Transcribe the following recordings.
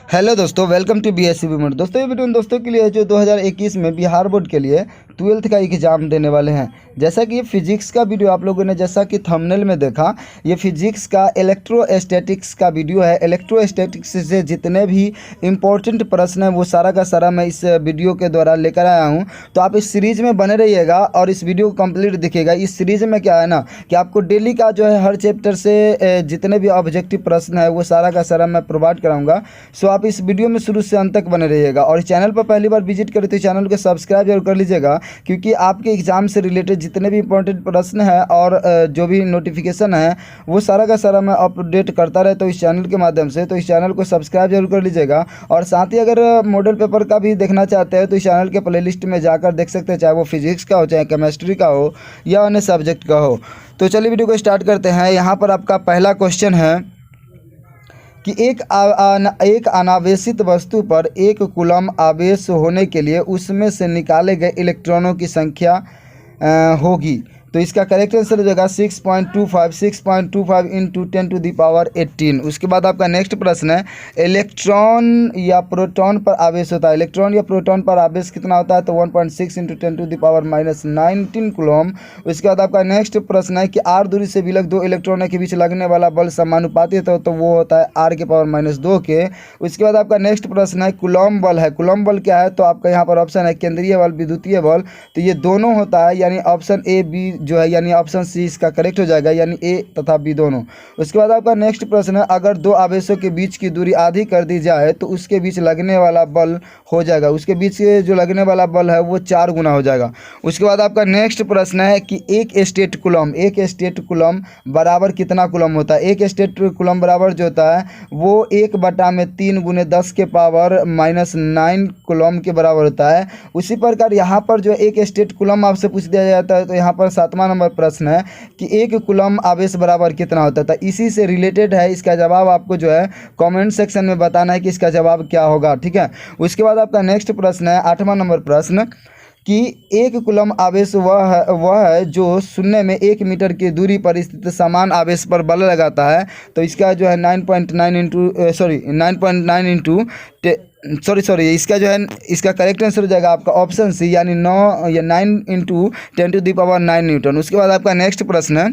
Hello दोस्तों, welcome to BSc विमर। दोस्तों, ये वीडियो उन दोस्तों के लिए है जो 2021 में बिहार बोर्ड के लिए 12th का एग्ज़ाम देने वाले हैं। जैसा कि ये फिजिक्स का वीडियो आप लोगों ने जैसा कि थंबनेल में देखा, ये फिजिक्स का इलेक्ट्रोस्टैटिक्स का वीडियो है। इलेक्ट्रोस्टैटिक्स से जितने भी इम्पोर्टेंट प्रश्न हैं वो सारा का सारा मैं इस वीडियो के द्वारा लेकर आया हूँ। तो आप इस सीरीज़ में बने रहिएगा और इस वीडियो को कंप्लीट देखिएगा। इस सीरीज़ में क्या है ना कि आपको डेली का जो है हर चैप्टर से जितने भी ऑब्जेक्टिव प्रश्न है वो सारा का सारा मैं प्रोवाइड कराऊंगा। सो आप इस वीडियो में शुरू से अंत तक बने रहिएगा और चैनल पर पहली बार विजिट करें तो चैनल को सब्सक्राइब जरूर कर लीजिएगा, क्योंकि आपके एग्जाम से रिलेटेड जितने भी इंपॉर्टेंट प्रश्न हैं और जो भी नोटिफिकेशन है वो सारा का सारा मैं अपडेट करता रहता हूँ इस चैनल के माध्यम से। तो इस चैनल को सब्सक्राइब जरूर कर लीजिएगा और साथ ही अगर मॉडल पेपर का भी देखना चाहते हैं तो इस चैनल के प्लेलिस्ट में जाकर देख सकते हैं, चाहे वो फिजिक्स का हो, चाहे केमिस्ट्री का हो या अन्य सब्जेक्ट का हो। तो चलिए वीडियो को स्टार्ट करते हैं। यहाँ पर आपका पहला क्वेश्चन है कि एक अनावेशित वस्तु पर 1 कूलम आवेश होने के लिए उसमें से निकाले गए इलेक्ट्रॉनों की संख्या होगी। तो इसका करेक्ट आंसर हो जाएगा 6.25 इंटू 10⁻18। उसके बाद आपका नेक्स्ट प्रश्न है, इलेक्ट्रॉन या प्रोटॉन पर आवेश होता है। इलेक्ट्रॉन या प्रोटॉन पर आवेश कितना होता है? तो 1.6 इंटू 10⁻19 कूलम। उसके बाद आपका नेक्स्ट प्रश्न है कि r दूरी से विलग दो इलेक्ट्रॉनों के बीच लगने वाला बल समानुपातिक है, तो वो होता है r⁻2 के। उसके बाद आपका नेक्स्ट प्रश्न है कूलम बल है। कूलम बल क्या है? तो आपका यहाँ पर ऑप्शन है केंद्रीय बल, विद्युतीय बल। तो ये दोनों होता है, यानी ऑप्शन ए बी जो है, यानी ऑप्शन सी इसका करेक्ट हो जाएगा, यानी ए तथा बी दोनों। उसके बाद आपका नेक्स्ट प्रश्न है, अगर दो आवेशों के बीच की दूरी आधी कर दी जाए तो उसके बीच लगने वाला बल हो जाएगा, उसके बीच जो लगने वाला बल है वो 4 गुना हो जाएगा। उसके बाद आपका नेक्स्ट प्रश्न है कि एक स्टेट कूलम बराबर कितना कूलम होता है? एक स्टेट कूलम बराबर जो होता है वो 1/3 × 10⁻⁻9 कूलम के बराबर होता है। उसी प्रकार यहाँ पर जो एक स्टेट कूलम आपसे पूछ दिया जाता है, तो यहाँ पर 7वां नंबर प्रश्न है कि 1 कूलम आवेश बराबर कितना होता था। इसी से रिलेटेड है, इसका जवाब आपको जो है कमेंट सेक्शन में बताना है कि इसका जवाब क्या होगा, ठीक है। उसके बाद आपका नेक्स्ट प्रश्न है 8वां नंबर प्रश्न कि 1 कूलम आवेश वह है जो शून्य में 1 मीटर की दूरी पर स्थित समान आवेश पर बल लगाता है। तो इसका जो है 9.9 इसका जो है इसका करेक्ट आंसर हो जाएगा आपका ऑप्शन सी, यानी 9 या 9 इंटू 10⁹ न्यूटन। उसके बाद आपका नेक्स्ट प्रश्न है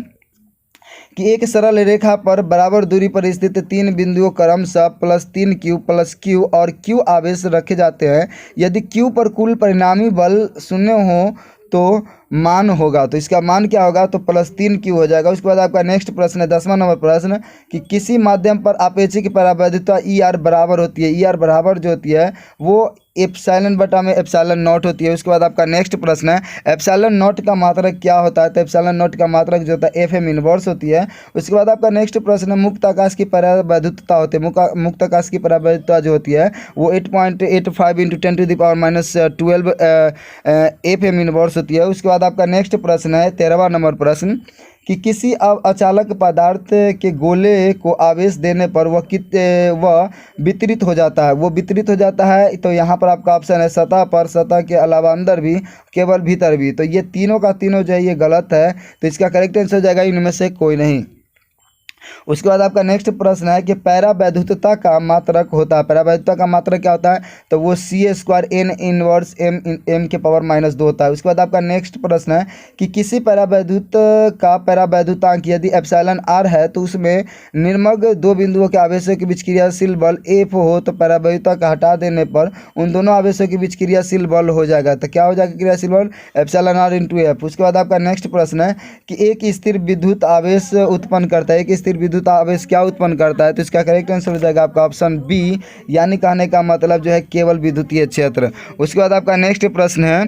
कि एक सरल रेखा पर बराबर दूरी पर स्थित 3 बिंदुओं क्रमशः +3q +q और q आवेश रखे जाते हैं। यदि q पर कुल परिणामी बल 0 हो तो मान होगा। तो इसका मान क्या होगा? तो +3q हो जाएगा। उसके बाद आपका नेक्स्ट प्रश्न है 10वां नंबर प्रश्न कि किसी माध्यम पर आपेक्षिक परावैद्युता ER बराबर होती है। ER बराबर जो होती है वो ε/ε0 होती है। उसके बाद आपका नेक्स्ट प्रश्न है ε0 का मात्रक क्या होता है? तो ε0 का मात्रक जो होता है FM इनवर्स होती है। उसके बाद आपका नेक्स्ट प्रश्न है मुक्त आकाश की परावैद्युता होती है। मुक्त आकाश की परावैद्युता जो होती है वो 8.85 इंटू 10⁻12 FM इनवर्स होती है। उसके बाद आपका नेक्स्ट प्रश्न है 13वां नंबर प्रश्न कि किसी अचालक पदार्थ के गोले को आवेश देने पर वह वितरित हो जाता है। वो वितरित हो जाता है, तो यहाँ पर आपका ऑप्शन है सतह पर, सतह के अलावा अंदर भी, केवल भीतर भी। तो ये तीनों का तीनों जो है ये गलत है, तो इसका करेक्ट आंसर हो जाएगा इनमें से कोई नहीं। उसके बाद आपका नेक्स्ट प्रश्न है कि परावैद्युता का मात्रक होता है। परावैद्युता का मात्रक क्या होता है? तो वो c² n इनवर्स m⁻2 होता है। उसके बाद आपका नेक्स्ट प्रश्न है कि किसी परावैद्युत का परावैद्युतांक यदि εr है तो उसमें निर्मग 2 बिंदुओं के आवेशों के बीच क्रियाशील बल F हो तो परावैद्युता का हटा देने पर उन दोनों आवेशों के बीच क्रियाशील बल हो जाएगा। तो क्या हो जाएगा क्रियाशील बल? εr × F। उसके बाद आपका नेक्स्ट प्रश्न है कि एक स्थिर विद्युत आवेश उत्पन्न करता है। एक स्थिर विद्युत आवेश क्या उत्पन्न करता है? तो इसका करेक्ट आंसर हो जाएगा आपका ऑप्शन बी, यानी कहने का मतलब जो है केवल विद्युतीय क्षेत्र। उसके बाद आपका नेक्स्ट प्रश्न है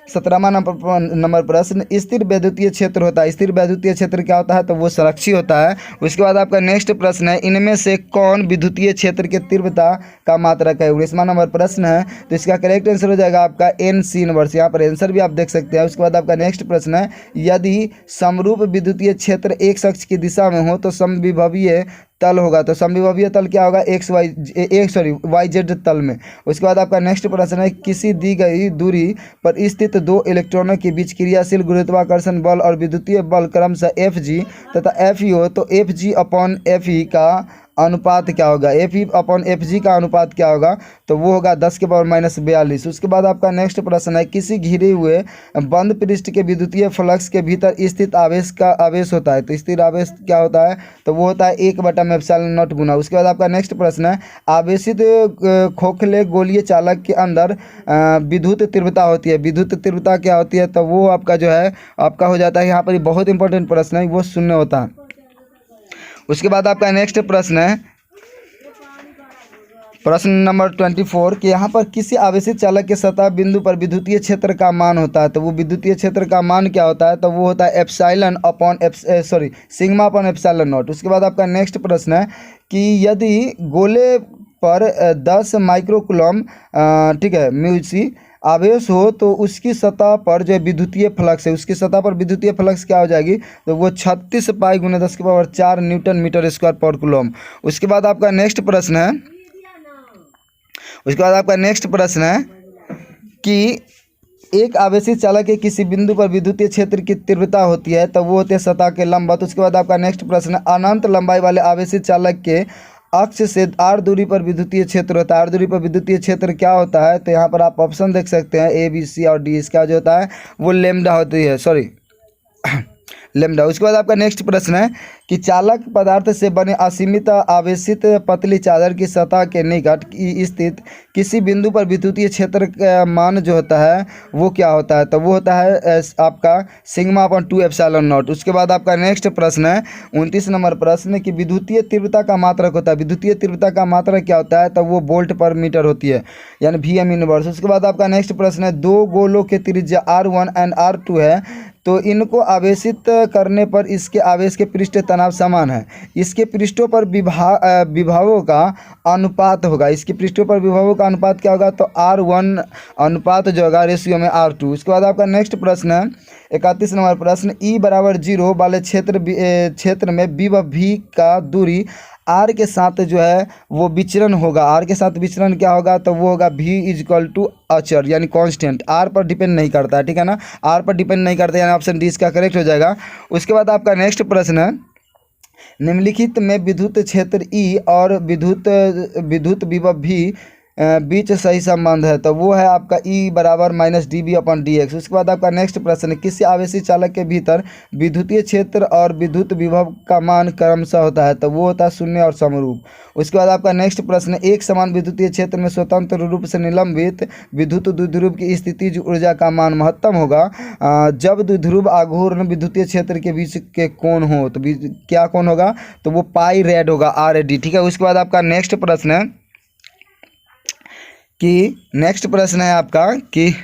17वां नंबर प्रश्न, स्थिर वैद्युतीय क्षेत्र होता है। स्थिर वैद्युतीय क्षेत्र क्या होता है? तो वो संरक्षी होता है। उसके बाद आपका नेक्स्ट प्रश्न है इनमें से कौन विद्युतीय क्षेत्र की तीव्रता का मात्रक है? 19वां नंबर प्रश्न है, तो इसका करेक्ट आंसर हो जाएगा आपका NC इनवर्स। यहाँ पर आंसर भी आप देख सकते हैं। उसके बाद आपका नेक्स्ट प्रश्न है यदि समरूप विद्युतीय क्षेत्र एक अक्ष की दिशा में हो तो समविभवीय तल होगा। तो समविभवीय तल क्या होगा? YZ तल में। उसके बाद आपका नेक्स्ट प्रश्न है किसी दी गई दूरी पर स्थित 2 इलेक्ट्रॉनों के बीच क्रियाशील गुरुत्वाकर्षण बल और विद्युतीय बल क्रमशः FG तथा FE हो तो FG/FE का अनुपात क्या होगा, F E upon F G का अनुपात क्या होगा, तो वो होगा 10⁻42। उसके बाद आपका नेक्स्ट प्रश्न है, किसी घिरे हुए बंद पृष्ठ के विद्युतीय फ्लक्स के भीतर स्थित आवेश का आवेश होता है, तो स्थिर आवेश क्या होता है, तो वो होता है 1/ε0 गुना। उसके बाद आपका नेक्स्ट प्रश्न है, आवेशित खोखले गोलीय चालक के अंदर विद्युत तीव्रता होती है, विद्युत तीव्रता क्या होती है, तो वो आपका जो है आपका हो जाता है यहाँ पर बहुत इंपॉर्टेंट प्रश्न है, वो शून्य होता है। उसके बाद आपका नेक्स्ट प्रश्न है, प्रश्न नंबर 24 कि यहाँ पर किसी आवेशित चालक के सतह बिंदु पर विद्युतीय क्षेत्र का मान होता है, तो वो विद्युतीय क्षेत्र का मान क्या होता है, तो वो होता है सिग्मा अपॉन एप्सिलॉन नॉट। उसके बाद आपका नेक्स्ट प्रश्न है कि यदि गोले पर 10 माइक्रोकूलम ठीक है म्यूसी आवेश हो तो उसकी सतह पर जो विद्युतीय फ्लक्स है, उसकी सतह पर विद्युतीय फ्लक्स क्या हो जाएगी, तो वो 36 पाई गुना 10⁻⁴ न्यूटन मीटर स्क्वायर पर कूलम। उसके बाद आपका नेक्स्ट प्रश्न है, उसके बाद आपका नेक्स्ट प्रश्न है कि एक आवेशित चालक के किसी बिंदु पर विद्युतीय क्षेत्र की तीव्रता होती है, तो वो होती है सतह के लंबवत। उसके बाद आपका नेक्स्ट प्रश्न है, अनंत लंबाई वाले आवेशित चालक के अक्ष से r दूरी पर विद्युतीय क्षेत्र होता है, r दूरी पर विद्युतीय क्षेत्र क्या होता है, तो यहाँ पर आप ऑप्शन देख सकते हैं A B C और D। इसका जो होता है वो लेमडा होती है, सॉरी लेमडा। उसके बाद आपका नेक्स्ट प्रश्न है कि चालक पदार्थ से बने असीमित आवेशित पतली चादर की सतह के निकट स्थित किसी बिंदु पर विद्युतीय क्षेत्र का मान जो होता है वो क्या होता है, तो वो होता है आपका सिग्मा अपॉन 2 एप्सिलॉन नॉट। उसके बाद आपका नेक्स्ट प्रश्न है 29 नंबर प्रश्न कि विद्युतीय तीव्रता का मात्रक होता है, विद्युतीय तीव्रता का मात्रक क्या होता है, तो वो वोल्ट पर मीटर होती है, यानी VM इनवर्स। उसके बाद आपका नेक्स्ट प्रश्न है, दो गोलों के त्रिज्या R1 एंड R2 है, तो इनको आवेशित करने पर इसके आवेश के पृष्ठ तनाव समान है, इसके पृष्ठों पर विभवों का अनुपात होगा, इसके पृष्ठों पर विभवों का अनुपात क्या होगा, तो R1 अनुपात जो होगा रेशियो में R2। उसके बाद आपका नेक्स्ट प्रश्न है 31 नंबर प्रश्न, E=0 वाले क्षेत्र में विभव V का दूरी R के साथ जो है वो विचरण होगा, R के साथ विचरण क्या होगा, तो वो होगा V अचर यानी कांस्टेंट, R पर डिपेंड नहीं करता है, ठीक है ना, R पर डिपेंड नहीं करता, यानी ऑप्शन डी इसका करेक्ट हो जाएगा। उसके बाद आपका नेक्स्ट प्रश्न है, निम्नलिखित में विद्युत क्षेत्र E और विद्युत विभव V बीच सही संबंध है, तो वो है आपका E=-dB/dx। उसके बाद आपका नेक्स्ट प्रश्न, किसी आवेशित चालक के भीतर विद्युतीय क्षेत्र और विद्युत विभव का मान क्रमशः होता है, तो वो होता है शून्य और समरूप। उसके बाद आपका नेक्स्ट प्रश्न, एक समान विद्युतीय क्षेत्र में स्वतंत्र रूप से निलंबित विद्युत द्विध्रुव की स्थितिज ऊर्जा का मान महत्तम होगा जब द्विध्रुव आघूर्ण विद्युतीय क्षेत्र के बीच के कोण हो, तो क्या कोण होगा, तो वो पाई रेड होगा, RAD, ठीक है। उसके बाद आपका नेक्स्ट प्रश्न है कि नेक्स्ट प्रश्न है आपका कि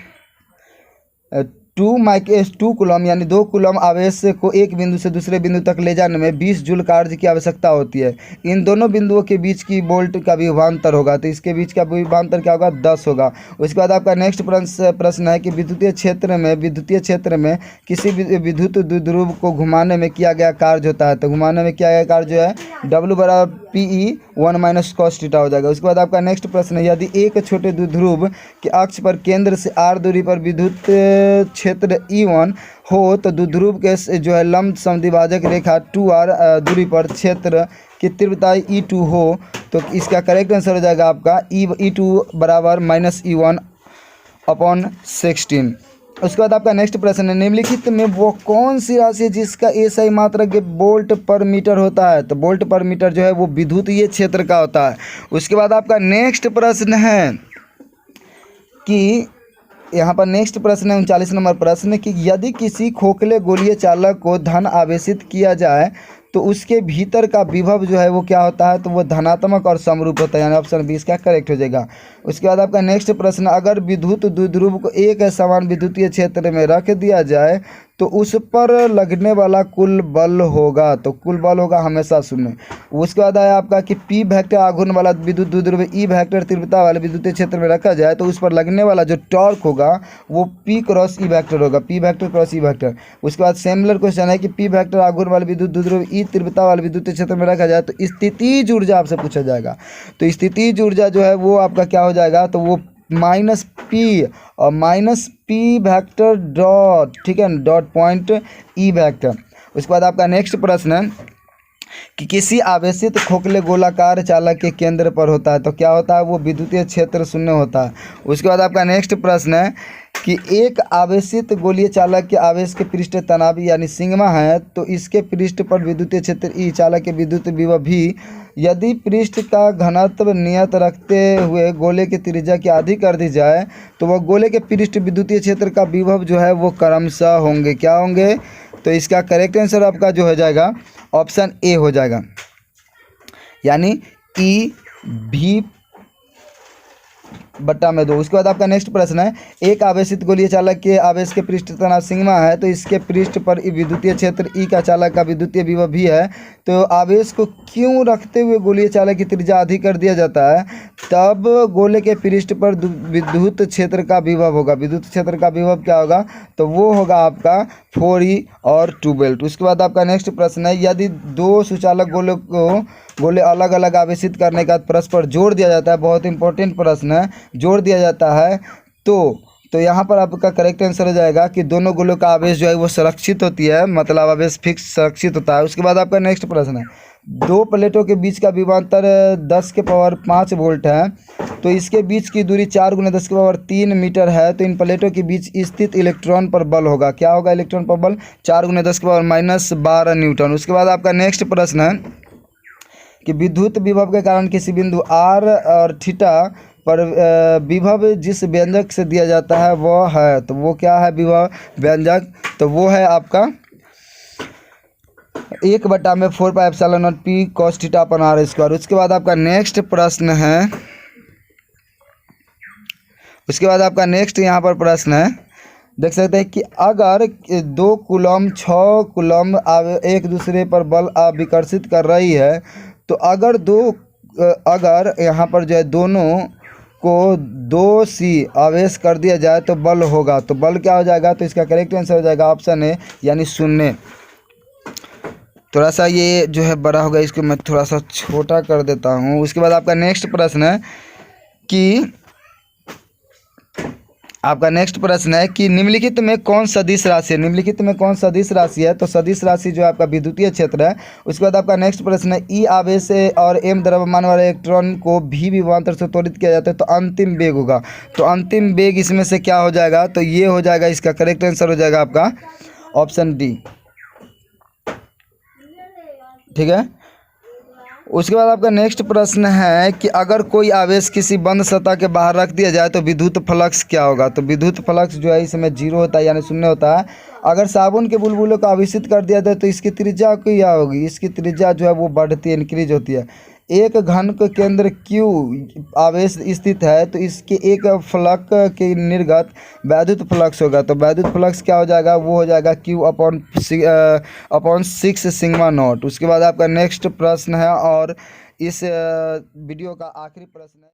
2 कूलम यानी 2 कूलम आवेश को एक बिंदु से दूसरे बिंदु तक ले जाने में 20 जूल कार्य की आवश्यकता होती है, इन दोनों बिंदुओं के बीच की वोल्ट का विभवांतर होगा, तो इसके बीच का विभवांतर क्या होगा, 10 होगा। उसके बाद आपका नेक्स्ट प्रश्न है कि विद्युतीय क्षेत्र में किसी विद्युत द्विध्रुव को घुमाने में किया गया कार्य होता है, तो घुमाने में किया गया कार्य जो है W/PE1 - cos थीटा हो जाएगा। उसके बाद आपका नेक्स्ट प्रश्न है, यदि एक छोटे द्विध्रुव के अक्ष पर केंद्र से r दूरी पर विद्युत क्षेत्र E1 हो, तो द्विध्रुव के जो है लंब समद्विभाजक रेखा 2r दूरी पर क्षेत्र की तीव्रता E2 हो, तो इसका करेक्ट आंसर हो जाएगा आपका E2=-E1/16। उसके बाद आपका नेक्स्ट प्रश्न है, निम्नलिखित में वो कौन सी राशि है जिसका SI मात्रक वोल्ट पर मीटर होता है, तो वोल्ट पर मीटर जो है वो विद्युतीय क्षेत्र का होता है। उसके बाद आपका नेक्स्ट प्रश्न है कि यहाँ पर नेक्स्ट प्रश्न है 39 नंबर प्रश्न कि यदि किसी खोखले गोलीय चालक को धन आवेशित किया जाए तो उसके भीतर का विभव जो है वो क्या होता है, तो वो धनात्मक और समरूप होता है, यानी ऑप्शन 20 का करेक्ट हो जाएगा। उसके बाद आपका नेक्स्ट प्रश्न, अगर विद्युत द्विध्रुव को एक समान विद्युतीय क्षेत्र में रख दिया जाए तो उस पर लगने वाला कुल बल होगा, तो कुल बल होगा हमेशा शून्य। उसके बाद है आपका कि P वेक्टर आघूर्ण वाला विद्युत द्विध्रुव E वेक्टर तीव्रता वाले विद्युतीय क्षेत्र में रखा जाए तो उस पर लगने वाला जो टॉर्क होगा वो P × E वेक्टर होगा, P वेक्टर × E वेक्टर। उसके बाद सिमिलर क्वेश्चन है कि P वेक्टर आघूर्ण वाले विद्युत द्विध्रुव E तीव्रता वाले विद्युतीय क्षेत्र में रखा जाए तो स्थितिज ऊर्जा आपसे पूछा जाएगा, तो स्थितिज ऊर्जा जो है वो आपका क्या हो जाएगा, तो वो -P और -P वेक्टर डॉट, ठीक है, डॉट पॉइंट E वेक्टर। उसके बाद आपका नेक्स्ट प्रश्न है कि किसी आवेशित खोखले गोलाकार चालक के केंद्र पर होता है, तो क्या होता है, वो विद्युतीय क्षेत्र शून्य होता है। उसके बाद आपका नेक्स्ट प्रश्न है कि एक आवेशित गोलीय चालक के आवेश के पृष्ठ तनाव यानी सिग्मा है, तो इसके पृष्ठ पर विद्युतीय क्षेत्र ई, चालक के विद्युत विभव भी। यदि पृष्ठ का घनत्व नियत रखते हुए गोले की त्रिज्या की आधी कर दी जाए, तो वह गोले के पृष्ठ विद्युतीय क्षेत्र का विभव जो है वो क्रमशः होंगे, क्या होंगे, तो इसका करेक्ट आंसर आपका जो हो जाएगा ऑप्शन ए हो जाएगा, यानी ई भी बट्टा में 2। उसके बाद आपका नेक्स्ट प्रश्न है, एक आवेशित गोलीय चालक के आवेश के पृष्ठ तनाव सिग्मा है, तो इसके पृष्ठ पर विद्युतीय क्षेत्र ई का चालक का विद्युतीय विभव भी है, तो आवेश को क्यों रखते हुए गोलीय चालक की त्रिज्या अधिक कर दिया जाता है, तब गोले के पृष्ठ पर विद्युत क्षेत्र का विभव होगा। विद्युत क्षेत्र का विभव क्या होगा, तो वो होगा आपका 4E और 2 उसके बाद आपका नेक्स्ट प्रश्न है, यदि दो सुचालक गोले अलग अलग आवेशित करने का परस्पर जोड़ दिया जाता है, बहुत इंपॉर्टेंट प्रश्न है, जोड़ दिया जाता है, तो यहाँ पर आपका करेक्ट आंसर हो जाएगा कि दोनों गोलों का आवेश जो है वो संरक्षित होती है, मतलब आवेश फिक्स संरक्षित होता है। उसके बाद आपका नेक्स्ट प्रश्न है, दो प्लेटों के बीच का विभवांतर 10⁵ वोल्ट है, तो इसके बीच की दूरी 4 × 10⁻³ मीटर है, तो इन प्लेटों के बीच स्थित इलेक्ट्रॉन पर बल होगा, क्या होगा, इलेक्ट्रॉन पर बल 4 × 10⁻⁻12 न्यूटन। उसके बाद आपका नेक्स्ट प्रश्न है कि विद्युत विभव के कारण किसी बिंदु r और थीटा पर विभव जिस व्यंजक से दिया जाता है वह है, तो वो क्या है विभव व्यंजक, तो वो है आपका 1/4πε0p cos θ/r²। उसके बाद आपका नेक्स्ट प्रश्न है, उसके बाद आपका नेक्स्ट यहाँ पर प्रश्न है, देख सकते हैं कि अगर 2 कूलम 6 कूलम एक दूसरे पर बल विकर्षित कर रही है, तो अगर यहाँ पर जो है दोनों को 2C आवेश कर दिया जाए तो बल होगा, तो बल क्या हो जाएगा, तो इसका करेक्ट आंसर हो जाएगा ऑप्शन ए, यानी 0। थोड़ा सा ये जो है बड़ा होगा, इसको मैं थोड़ा सा छोटा कर देता हूँ। उसके बाद आपका नेक्स्ट प्रश्न है कि निम्नलिखित में कौन सदिश राशि है, निम्नलिखित में कौन सदिश राशि है, तो सदिश राशि जो है आपका विद्युतीय क्षेत्र है। उसके बाद आपका नेक्स्ट प्रश्न है, ई आवेश और m द्रव्यमान वाले इलेक्ट्रॉन को भी विभवांतर से त्वरित किया जाता है, तो अंतिम वेग होगा, तो अंतिम वेग इसमें से क्या हो जाएगा, तो ये हो जाएगा, इसका करेक्ट आंसर हो जाएगा आपका ऑप्शन डी, ठीक है। उसके बाद आपका नेक्स्ट प्रश्न है कि अगर कोई आवेश किसी बंद सतह के बाहर रख दिया जाए तो विद्युत फ्लक्स क्या होगा, तो विद्युत फ्लक्स जो है इसमें 0 होता है, यानी 0 होता है। अगर साबुन के बुलबुलों को आवेशित कर दिया जाए तो इसकी त्रिज्या क्या होगी, इसकी त्रिज्या जो है वो बढ़ती है, इंक्रीज होती है। एक घन के केंद्र Q आवेश स्थित है, तो इसके एक फलक के निर्गत वैद्युत फ्लक्स होगा, तो वैद्युत फ्लक्स क्या हो जाएगा, वो हो जाएगा Q/6 सिग्मा नॉट। उसके बाद आपका नेक्स्ट प्रश्न है और इस वीडियो का आखिरी प्रश्न है।